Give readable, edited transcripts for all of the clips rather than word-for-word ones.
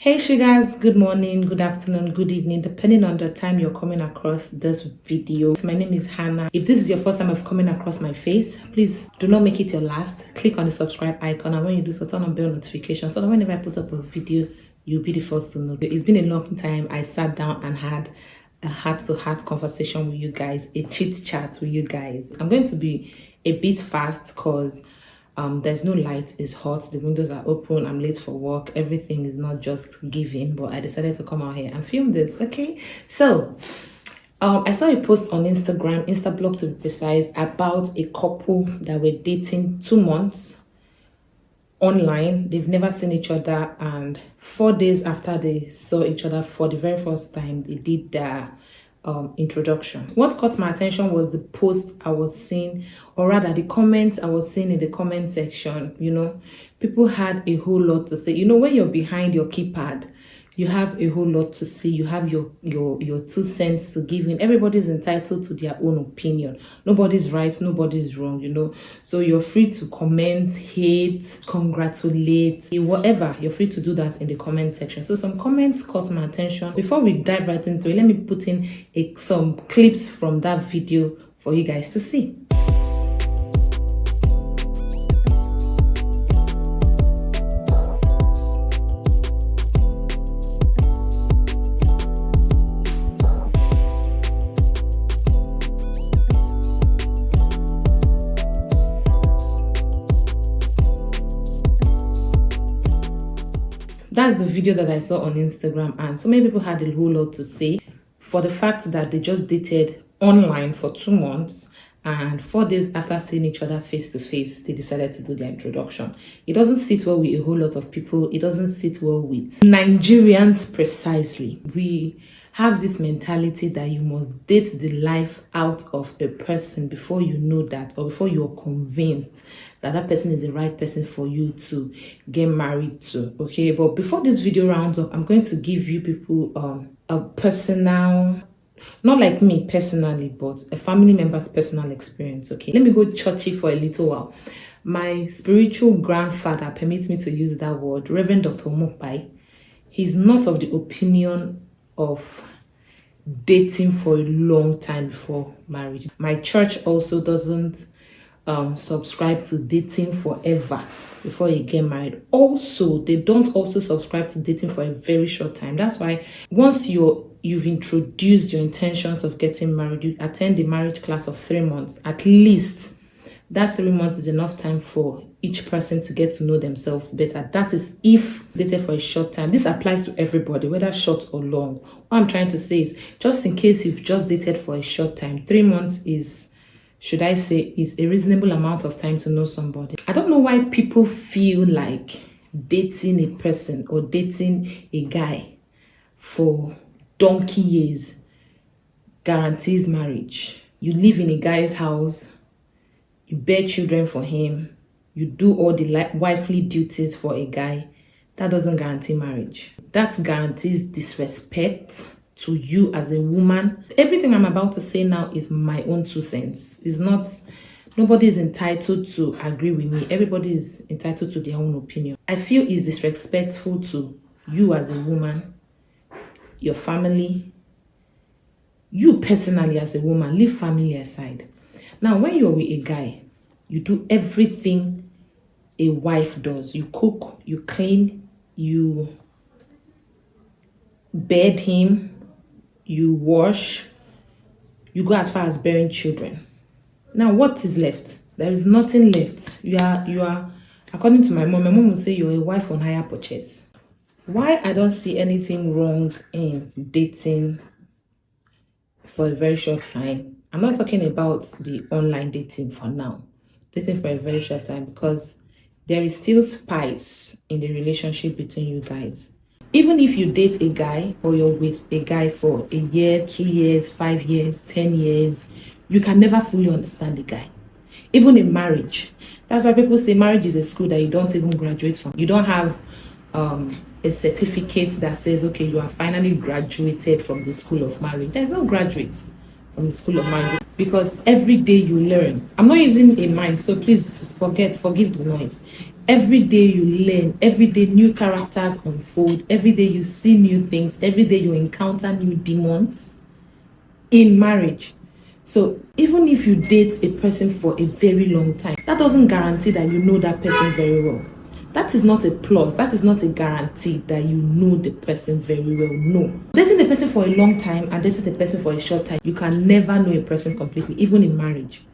Hey sugars, good morning, good afternoon, good evening, depending on the time you're coming across this video. My name is Hannah. If this is your first time of coming across my face, please do not make it your last. Click on the subscribe icon, and when you do so, turn on bell notification so that whenever I put up a video, you'll be the first to know. It's been a long time. I sat down and had a heart-to-heart conversation with you guys, a chit chat with you guys. I'm going to be a bit fast because there's no light, it's hot, the windows are open, I'm late for work, everything is not just giving, but I decided to come out here and film this. Okay, so I saw a post on Instagram, Instablog to be precise, about a couple that were dating 2 months online. They've never seen each other, and 4 days after they saw each other for the very first time, they did their introduction. What caught my attention was the post I was seeing, or rather the comments I was seeing in the comment section. You know, people had a whole lot to say. You know, when you're behind your keypad, you have a whole lot to say. You have your 2 cents to give in. Everybody's entitled to their own opinion. Nobody's right, nobody's wrong, you know. So you're free to comment, hate, congratulate, whatever. You're free to do that in the comment section. So some comments caught my attention. Before we dive right into it, let me put in some clips from that video for you guys to see. That's the video that I saw on Instagram, and so many people had a whole lot to say for the fact that they just dated online for 2 months, and 4 days after seeing each other face to face, they decided to do their introduction. It doesn't sit well with a whole lot of people. It doesn't sit well with Nigerians precisely. We have this mentality that you must date the life out of a person before you know that, or before you're convinced that that person is the right person for you to get married to. Okay, but before this video rounds up, I'm going to give you people a personal, not like me personally, but a family member's personal experience. Okay, let me go churchy for a little while. My spiritual grandfather, permits me to use that word, Reverend Dr. Mopai, he's not of the opinion of dating for a long time before marriage. My church also doesn't subscribe to dating forever before you get married. Also, they don't also subscribe to dating for a very short time. That's why once you've introduced your intentions of getting married, you attend the marriage class of 3 months. At least that 3 months is enough time for each person to get to know themselves better. That is if dated for a short time. This applies to everybody, whether short or long. What I'm trying to say is, just in case you've just dated for a short time, 3 months is, should I say, is a reasonable amount of time to know somebody. I don't know why people feel like dating a person or dating a guy for donkey years guarantees marriage. You live in a guy's house, you bear children for him, you do all the wifely duties for a guy. That doesn't guarantee marriage. That guarantees disrespect to you as a woman. Everything I'm about to say now is my own 2 cents. It's not, nobody is entitled to agree with me. Everybody is entitled to their own opinion. I feel it's disrespectful to you as a woman, your family, you personally as a woman. Leave family aside. Now, when you're with a guy, you do everything a wife does. You cook, you clean, you bed him, you wash, you go as far as bearing children. Now, what is left? There is nothing left. You are, according to my mom will say you're a wife on hire purchase. Why I don't see anything wrong in dating for a very short time. I'm not talking about the online dating for now. Dating for a very short time, because there is still spice in the relationship between you guys. Even if you date a guy, or you're with a guy for a year, 2 years, 5 years, 10 years, you can never fully understand the guy. Even in marriage. That's why people say marriage is a school that you don't even graduate from. You don't have a certificate that says, okay, you are finally graduated from the school of marriage. There's no graduate from the school of marriage, because every day you learn. I'm not using a mic, so please forgive the noise. Every day you learn, every day new characters unfold, every day you see new things, every day you encounter new demons in marriage. So even if you date a person for a very long time, that doesn't guarantee that you know that person very well. That is not a plus. That is not a guarantee that you know the person very well. No. Dating a person for a long time and dating a person for a short time, you can never know a person completely, even in marriage.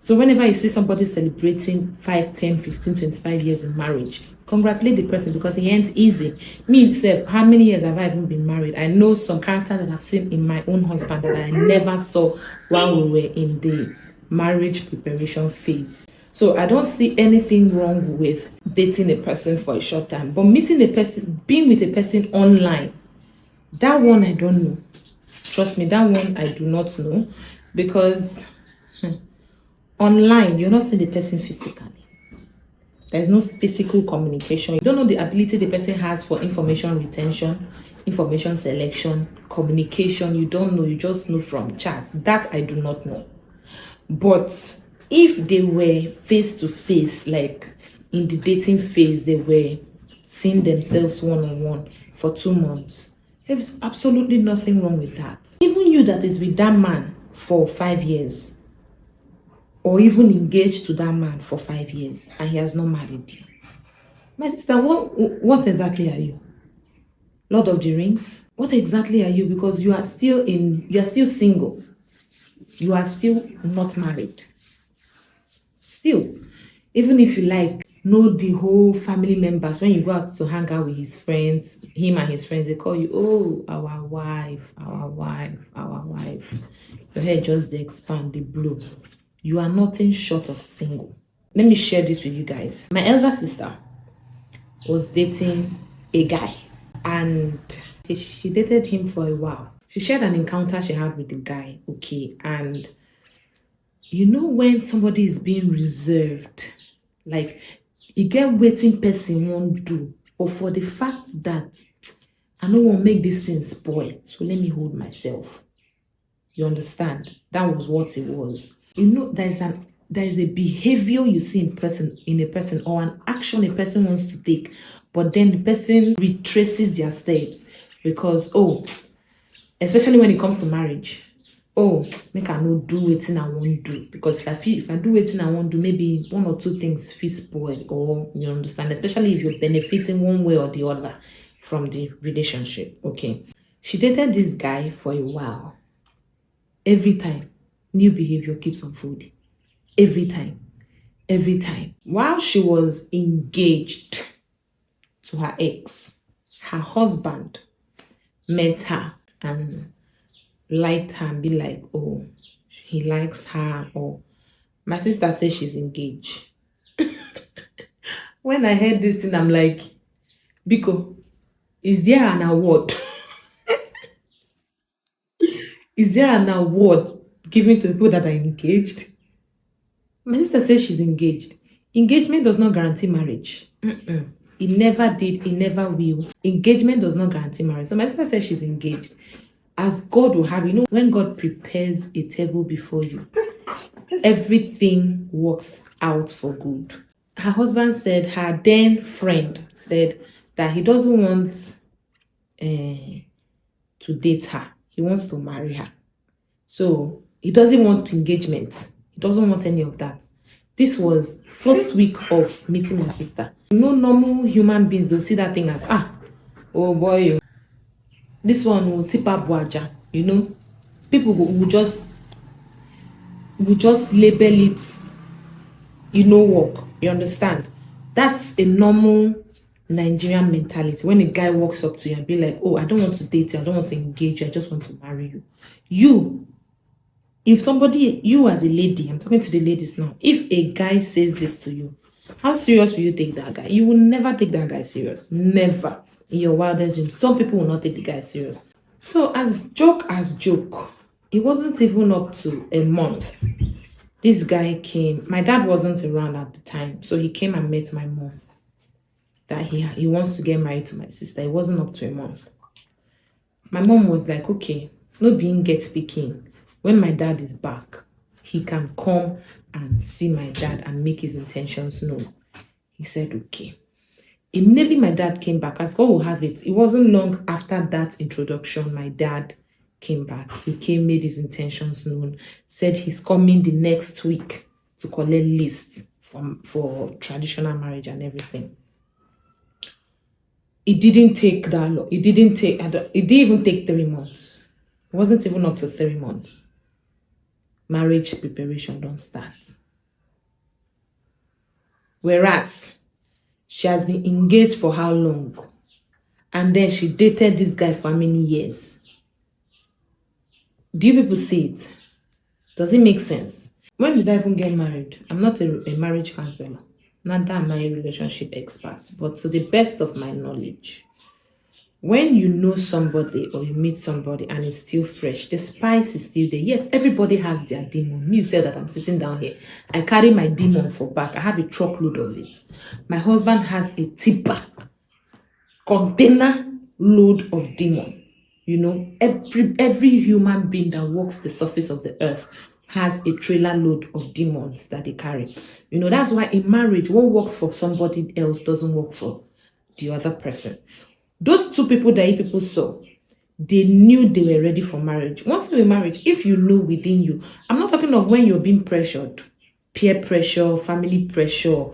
So whenever you see somebody celebrating 5, 10, 15, 25 years in marriage, congratulate the person because it ain't easy. Me myself, how many years have I even been married? I know some characters that I've seen in my own husband that I never saw while we were in the marriage preparation phase. So I don't see anything wrong with dating a person for a short time. But meeting a person, being with a person online, that one I don't know. Trust me, that one I do not know. Because online, you're not seeing the person physically. There's no physical communication. You don't know the ability the person has for information retention, information selection, communication. You don't know. You just know from chat. That I do not know. But if they were face to face, like in the dating phase, they were seeing themselves one-on-one for 2 months, there's absolutely nothing wrong with that. Even you that is with that man for 5 years, or even engaged to that man for 5 years and he has not married you. My sister, what exactly are you? Lord of the Rings? What exactly are you? Because you are still single. You are still not married. Still, even if you like know the whole family members, when you go out to hang out with his friends, him and his friends, they call you, oh, our wife, our wife, our wife. Your head just they expand, they blow. You are nothing short of single. Let me share this with you guys. My elder sister was dating a guy and she dated him for a while. She shared an encounter she had with the guy, okay, and you know when somebody is being reserved, like you get waiting person won't do, but for the fact that I don't want to make this thing spoil, so let me hold myself. You understand? That was what it was. You know, there is a behavior you see in a person or an action a person wants to take, but then the person retraces their steps because, oh, especially when it comes to marriage, oh, make I no do wetin I won't do, because if I do wetin I won't do, maybe 1 or 2 things fit spoil, or you understand, especially if you're benefiting one way or the other from the relationship. Okay, she dated this guy for a while. Every time, new behavior keeps unfolding. Every time. While she was engaged to her ex, her husband met her and liked her and be like, oh, he likes her. Or my sister says she's engaged. When I heard this thing, I'm like, Biko, is there an award? Is there an award given to people that are engaged? My sister says she's engaged. Engagement does not guarantee marriage. It never did. It never will. Engagement does not guarantee marriage. So my sister says she's engaged. As God will have, you know, when God prepares a table before you, everything works out for good. Her husband said, her then friend said that he doesn't want to date her. He wants to marry her. So he doesn't want engagement. He doesn't want any of that. This was first week of meeting my sister. You know, normal human beings, they'll see that thing as, oh boy, this one will tip up waja. You know, people will just label it, you know, work. You understand? That's a normal Nigerian mentality. When a guy walks up to you and be like, oh, I don't want to date you, I don't want to engage you, I just want to marry you. If somebody, you as a lady, I'm talking to the ladies now, if a guy says this to you, how serious will you take that guy? You will never take that guy serious. Never. In your wildest dreams. Some people will not take the guy serious. So as joke, it wasn't even up to a month. This guy came. My dad wasn't around at the time, so he came and met my mom. That he wants to get married to my sister. It wasn't up to a month. My mom was like, okay, no being get speaking. When my dad is back, he can come and see my dad and make his intentions known. He said, okay. Immediately my dad came back, as God will have it. It wasn't long after that introduction, my dad came back. He came, made his intentions known, said he's coming the next week to collect lists for traditional marriage and everything. It didn't take that long. It didn't even take 3 months. It wasn't even up to 3 months. Marriage preparation don't start. Whereas she has been engaged for how long? And then she dated this guy for how many years? Do you people see it? Does it make sense? When did I even get married? I'm not a marriage counselor. Not that I'm a relationship expert. But to the best of my knowledge, when you know somebody or you meet somebody and it's still fresh, the spice is still there. Yes, everybody has their demon. Me said that I'm sitting down here. I carry my demon for back. I have a truckload of it. My husband has a tipper, container load of demon. You know, every human being that walks the surface of the earth has a trailer load of demons that they carry. You know, that's why in marriage, what works for somebody else doesn't work for the other person. Those two people that you people saw, they knew they were ready for marriage. One thing with marriage, if you know within you, I'm not talking of when you're being pressured, peer pressure, family pressure,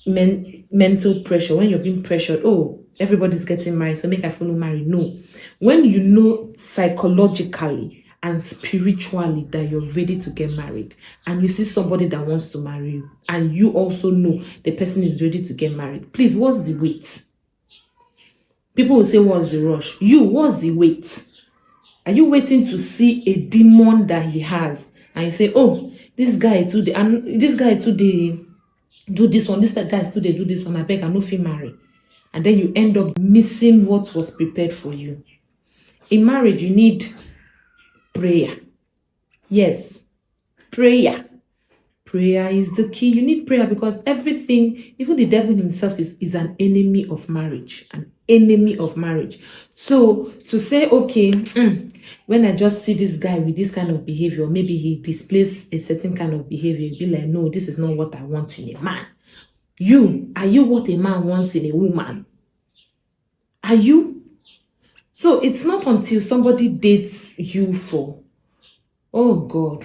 mental pressure, when you're being pressured, oh, everybody's getting married, so make I follow marry. No. When you know psychologically and spiritually that you're ready to get married, and you see somebody that wants to marry you, and you also know the person is ready to get married, please, what's the wait? People will say, what's the rush? What's the wait? Are you waiting to see a demon that he has? And you say, oh, this guy today, and this guy today do this one, this guy today do this one, I beg, I no fit marry. And then you end up missing what was prepared for you. In marriage, you need prayer. Yes, prayer. Prayer is the key. You need prayer because everything, even the devil himself is an enemy of marriage, an enemy of marriage. So to say, okay, when I just see this guy with this kind of behavior, maybe he displays a certain kind of behavior, you'll be like, no, this is not what I want in a man. Are you what a man wants in a woman? Are you? So it's not until somebody dates you for, oh God,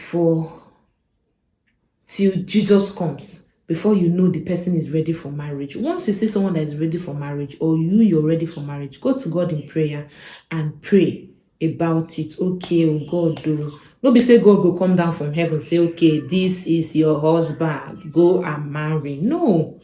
till Jesus comes before you know the person is ready for marriage. Once you see someone that is ready for marriage, or you're ready for marriage, go to God in prayer and pray about it. Okay, oh God, no be say God go come down from heaven, say, okay, this is your husband, go and marry. No.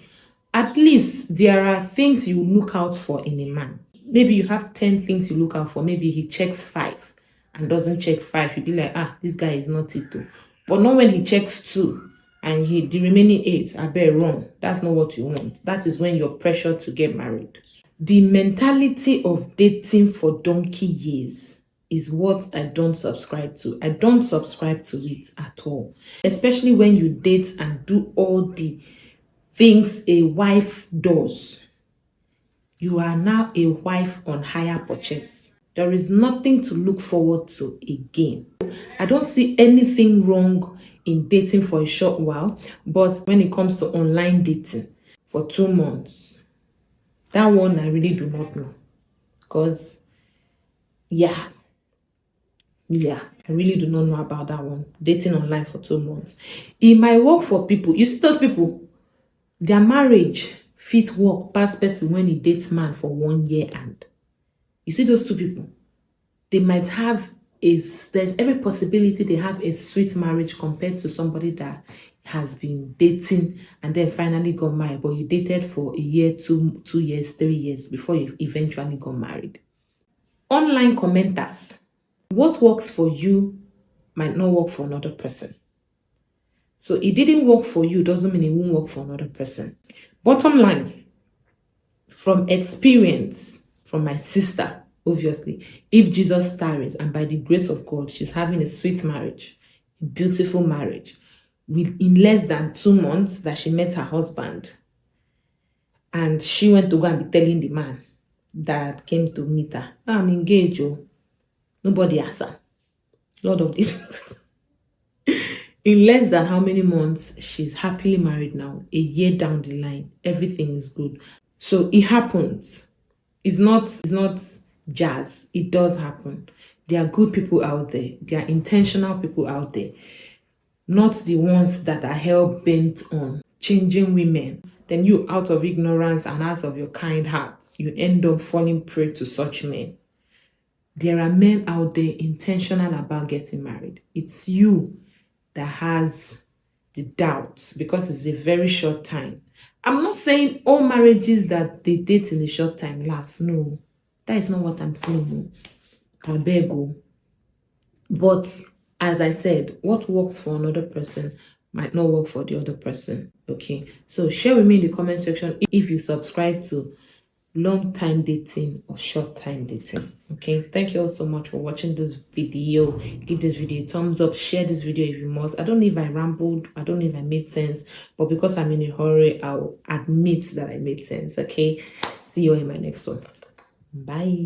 At least there are things you look out for in a man. Maybe you have 10 things you look out for. Maybe he checks 5 and doesn't check 5. You'll be like, this guy is not it too. But not when he checks 2 and the remaining 8 are bare wrong. That's not what you want. That is when you're pressured to get married. The mentality of dating for donkey years is what I don't subscribe to. I don't subscribe to it at all. Especially when you date and do all the things a wife does. You are now a wife on hire purchase. There is nothing to look forward to again. I don't see anything wrong in dating for a short while, but when it comes to online dating for 2 months, that one I really do not know. Because, I really do not know about that one. Dating online for 2 months. It might work for people. You see those people, their marriage fit work past person when he dates man for 1 year, and you see those two people, they might have there's every possibility they have a sweet marriage compared to somebody that has been dating and then finally got married, but you dated for a year, 2 years, 3 years before you eventually got married. Online commenters, what works for you might not work for another person. So it didn't work for you doesn't mean it won't work for another person. Bottom line, from experience, from my sister, obviously, if Jesus tarries and by the grace of God, she's having a sweet marriage, a beautiful marriage, in less than 2 months that she met her husband, and she went to go and be telling the man that came to meet her, I'm engaged, nobody asked her. Lord of the In less than how many months, she's happily married now. A year down the line, everything is good. So it happens. It's not jazz. It does happen. There are good people out there. There are intentional people out there, not the ones that are hell bent on changing women. Then you, out of ignorance and out of your kind heart, you end up falling prey to such men. There are men out there intentional about getting married. It's you that has the doubts because it's a very short time. I'm not saying all marriages that they date in a short time last. No, that is not what I'm saying. I beg you. But as I said, what works for another person might not work for the other person. Okay. So share with me in the comment section if you subscribe to long time dating or short time dating. Okay, thank you all so much for watching this video. Give this video a thumbs up, share this video if you must. I don't know if I rambled, I don't know if I made sense, but because I'm in a hurry, I'll admit that I made sense. Okay, see you in my next one. Bye.